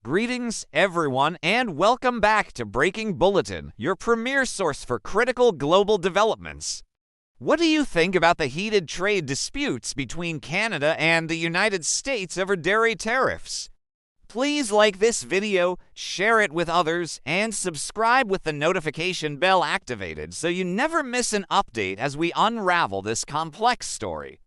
Greetings, everyone, and welcome back to Breaking Bulletin, your premier source for critical global developments. What do you think about the heated trade disputes between Canada and the United States over dairy tariffs? Please like this video, share it with others, and subscribe with the notification bell activated so you never miss an update as we unravel this complex story.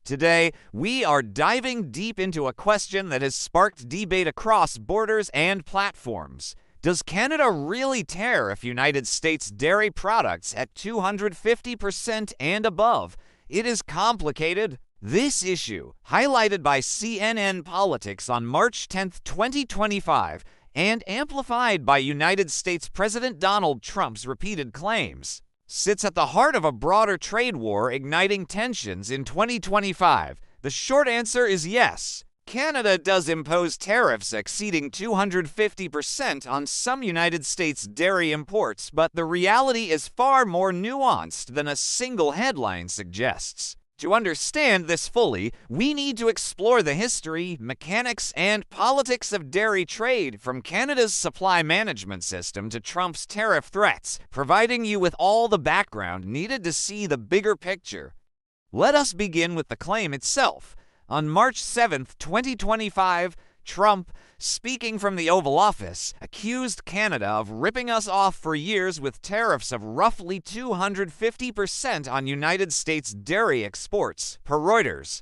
Today, we are diving deep into a question that has sparked debate across borders and platforms. Does Canada really tariff United States dairy products at 250% and above? It is complicated. This issue, highlighted by CNN Politics on March 10, 2025, and amplified by United States President Donald Trump's repeated claims, sits at the heart of a broader trade war igniting tensions in 2025. The short answer is yes. Canada does impose tariffs exceeding 250% on some United States dairy imports, but the reality is far more nuanced than a single headline suggests. To understand this fully, we need to explore the history, mechanics, and politics of dairy trade, from Canada's supply management system to Trump's tariff threats, providing you with all the background needed to see the bigger picture. Let us begin with the claim itself. On March 7, 2025, Trump, speaking from the Oval Office, accused Canada of ripping us off for years with tariffs of roughly 250% on United States dairy exports, per Reuters.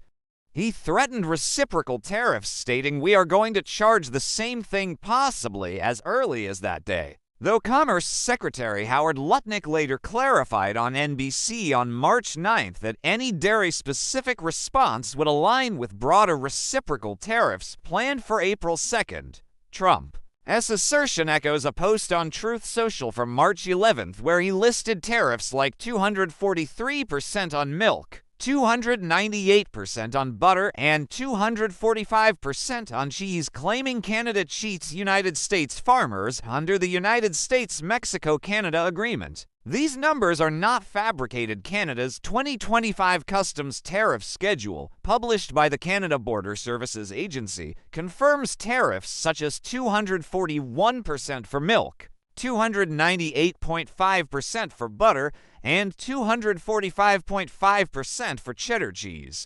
He threatened reciprocal tariffs, stating we are going to charge the same thing possibly as early as that day. Though Commerce Secretary Howard Lutnick later clarified on NBC on March 9th that any dairy-specific response would align with broader reciprocal tariffs planned for April 2nd, Trump's assertion echoes a post on Truth Social from March 11th where he listed tariffs like 243% on milk, 298% on butter, and 245% on cheese, claiming Canada cheats United States farmers under the United States-Mexico-Canada Agreement. These numbers are not fabricated. Canada's 2025 customs tariff schedule, published by the Canada Border Services Agency, confirms tariffs such as 241% for milk, 298.5% for butter, and 245.5% for cheddar cheese.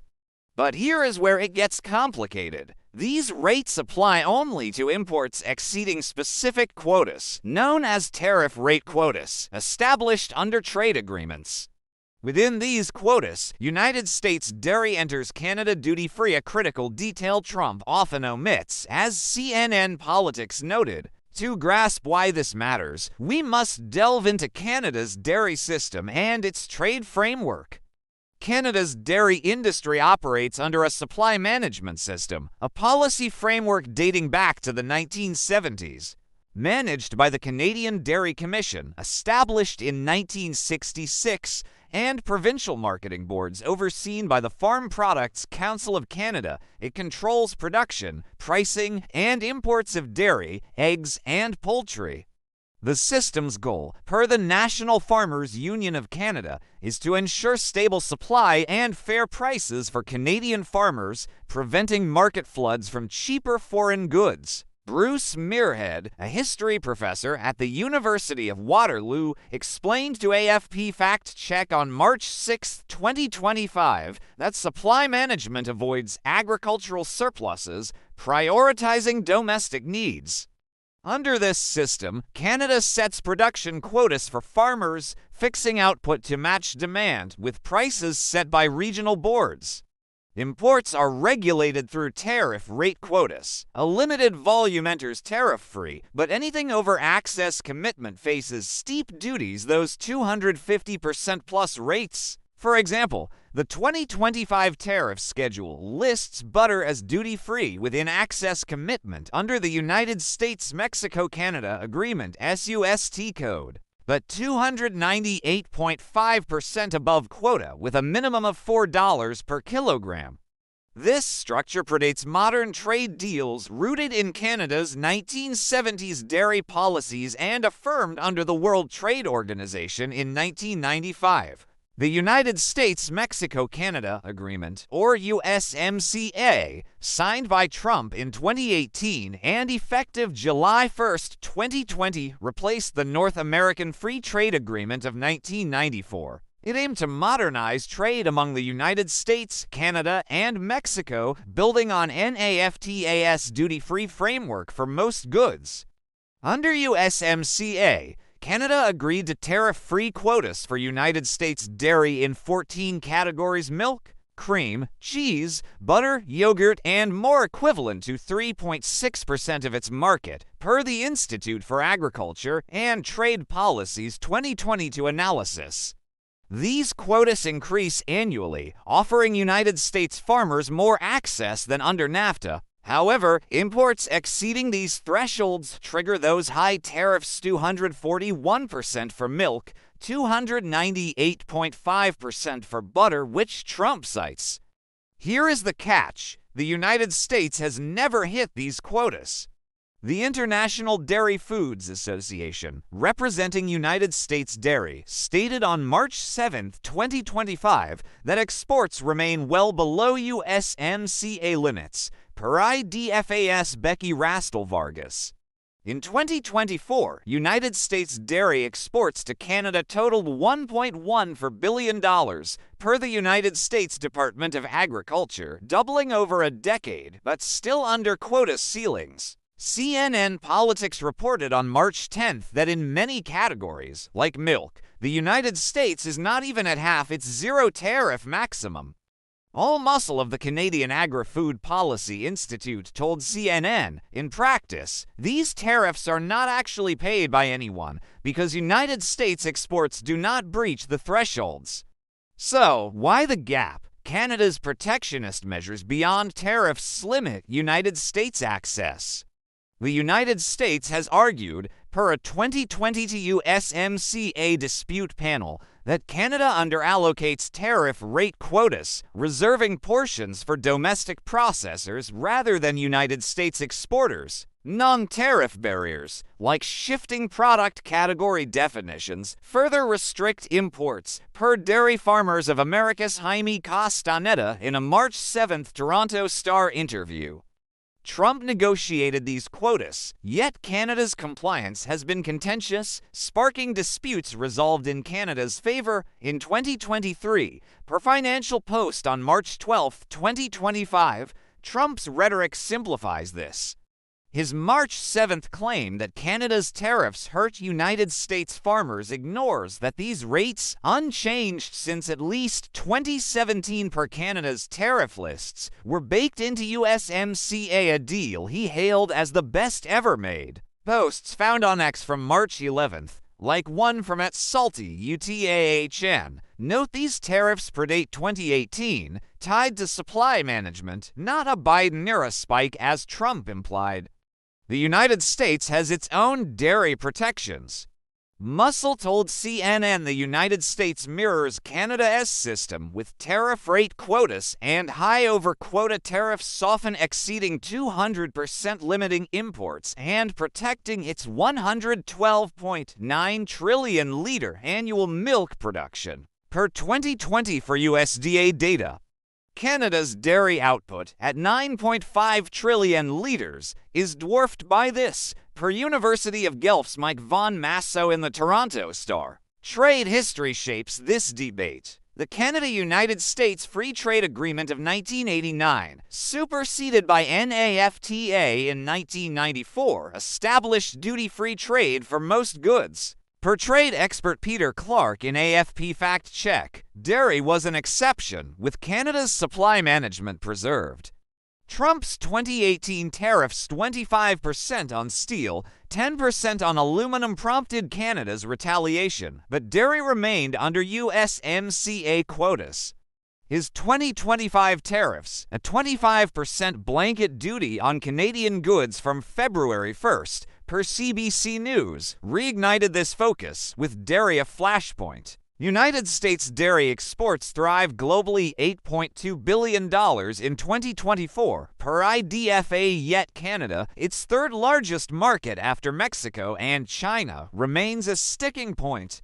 But here is where it gets complicated. These rates apply only to imports exceeding specific quotas, known as tariff rate quotas, established under trade agreements. Within these quotas, United States dairy enters Canada duty-free, a critical detail Trump often omits, as CNN Politics noted. To grasp why this matters, we must delve into Canada's dairy system and its trade framework. Canada's dairy industry operates under a supply management system, a policy framework dating back to the 1970s. Managed by the Canadian Dairy Commission, established in 1966, and provincial marketing boards overseen by the Farm Products Council of Canada, it controls production, pricing, and imports of dairy, eggs, and poultry. The system's goal, per the National Farmers Union of Canada, is to ensure stable supply and fair prices for Canadian farmers, preventing market floods from cheaper foreign goods. Bruce Muirhead, a history professor at the University of Waterloo, explained to AFP Fact Check on March 6, 2025, that supply management avoids agricultural surpluses, prioritizing domestic needs. Under this system, Canada sets production quotas for farmers, fixing output to match demand, with prices set by regional boards. Imports are regulated through tariff rate quotas. A limited volume enters tariff-free, but anything over access commitment faces steep duties, those 250% plus rates. For example, the 2025 tariff schedule lists butter as duty-free within access commitment under the United States-Mexico-Canada Agreement SUST code, but 298.5% above quota with a minimum of $4 per kilogram. This structure predates modern trade deals rooted in Canada's 1970s dairy policies and affirmed under the World Trade Organization in 1995. The United States-Mexico-Canada Agreement, or USMCA, signed by Trump in 2018 and effective July 1, 2020, replaced the North American Free Trade Agreement of 1994. It aimed to modernize trade among the United States, Canada, and Mexico, building on NAFTA's duty-free framework for most goods. Under USMCA, Canada agreed to tariff-free quotas for United States dairy in 14 categories: milk, cream, cheese, butter, yogurt, and more, equivalent to 3.6% of its market, per the Institute for Agriculture and Trade Policy's 2022 analysis. These quotas increase annually, offering United States farmers more access than under NAFTA. However, imports exceeding these thresholds trigger those high tariffs: 241% for milk, 298.5% for butter, which Trump cites. Here is the catch: the United States has never hit these quotas. The International Dairy Foods Association, representing United States dairy, stated on March 7, 2025, that exports remain well below USMCA limits, per IDFAS Becky Rastel-Vargas. In 2024, United States dairy exports to Canada totaled $1.14 billion, per the United States Department of Agriculture, doubling over a decade, but still under quota ceilings. CNN Politics reported on March 10 that in many categories, like milk, the United States is not even at half its zero-tariff maximum. All muscle of the Canadian Agri-Food Policy Institute told CNN, in practice, these tariffs are not actually paid by anyone because United States exports do not breach the thresholds. So, why the gap? Canada's protectionist measures beyond tariffs limit United States access. The United States has argued, per a 2022 USMCA dispute panel, that Canada underallocates tariff rate quotas, reserving portions for domestic processors rather than United States exporters. Non-tariff barriers, like shifting product category definitions, further restrict imports, per Dairy Farmers of America's Jaime Castaneda in a March 7 Toronto Star interview. Trump negotiated these quotas, yet Canada's compliance has been contentious, sparking disputes resolved in Canada's favor in 2023. Per Financial Post on March 12, 2025, Trump's rhetoric simplifies this. His March 7th claim that Canada's tariffs hurt United States farmers ignores that these rates, unchanged since at least 2017 per Canada's tariff lists, were baked into USMCA, a deal he hailed as the best ever made. Posts found on X from March 11th, like one from @salty_UTAHN, note these tariffs predate 2018, tied to supply management, not a Biden-era spike as Trump implied. The United States has its own dairy protections. Muscle told CNN the United States mirrors Canada's system, with tariff rate quotas and high over-quota tariffs often exceeding 200%, limiting imports and protecting its 112.9 trillion liter annual milk production. Per 2020 for USDA data, Canada's dairy output, at 9.5 trillion liters, is dwarfed by this, per University of Guelph's Mike Von Masso in the Toronto Star. Trade history shapes this debate. The Canada-United States Free Trade Agreement of 1989, superseded by NAFTA in 1994, established duty-free trade for most goods. Per trade expert Peter Clark in AFP Fact Check, dairy was an exception, with Canada's supply management preserved. Trump's 2018 tariffs, 25% on steel, 10% on aluminum, prompted Canada's retaliation, but dairy remained under USMCA quotas. His 2025 tariffs, a 25% blanket duty on Canadian goods from February 1st, per CBC News, reignited this focus, with dairy a flashpoint. United States dairy exports thrived globally, $8.2 billion in 2024, per IDFA, yet Canada, its third largest market after Mexico and China, remains a sticking point.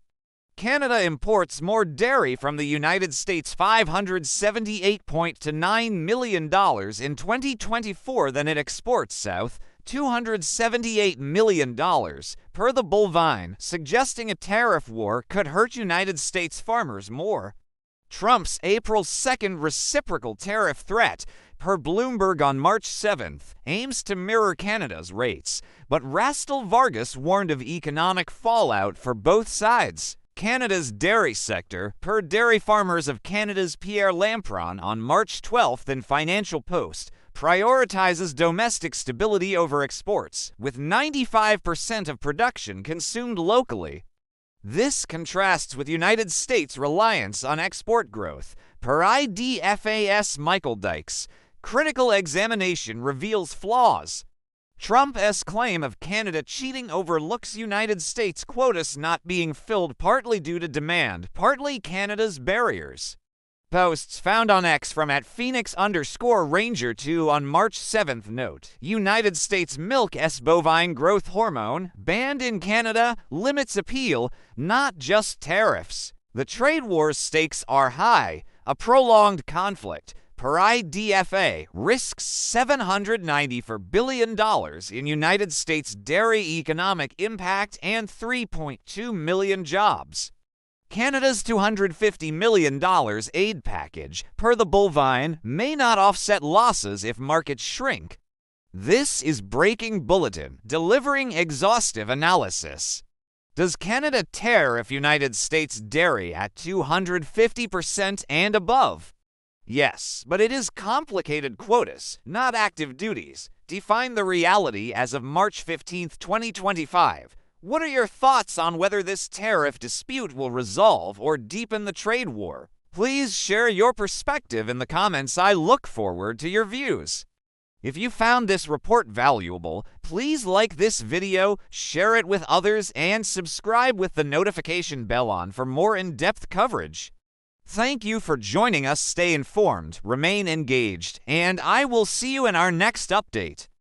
Canada imports more dairy from the United States $578.9 million in 2024 than it exports south, $278 million, per the Bulletin, suggesting a tariff war could hurt United States farmers more. Trump's April 2nd reciprocal tariff threat, per Bloomberg on March 7th, aims to mirror Canada's rates, but Rastel Vargas warned of economic fallout for both sides. Canada's dairy sector, per Dairy Farmers of Canada's Pierre Lampron on March 12th in Financial Post, prioritizes domestic stability over exports, with 95% of production consumed locally. This contrasts with United States' reliance on export growth, per IDFAS Michael Dykes. Critical examination reveals flaws. Trump's claim of Canada cheating overlooks United States quotas not being filled partly due to demand, partly Canada's barriers. Posts found on X from @Phoenix_Ranger2 on March 7th note, United States milk bovine growth hormone, banned in Canada, limits appeal, not just tariffs. The trade war's stakes are high. A prolonged conflict, per IDFA, risks $794 billion in United States dairy economic impact and 3.2 million jobs. Canada's $250 million aid package, per the Bulletin, may not offset losses if markets shrink. This is Breaking Bulletin, delivering exhaustive analysis. Does Canada tariff United States dairy at 250% and above? Yes, but it is complicated. Quotas, not active duties, define the reality as of March 15, 2025. What are your thoughts on whether this tariff dispute will resolve or deepen the trade war? Please share your perspective in the comments. I look forward to your views. If you found this report valuable, please like this video, share it with others, and subscribe with the notification bell on for more in-depth coverage. Thank you for joining us. Stay informed, remain engaged, and I will see you in our next update.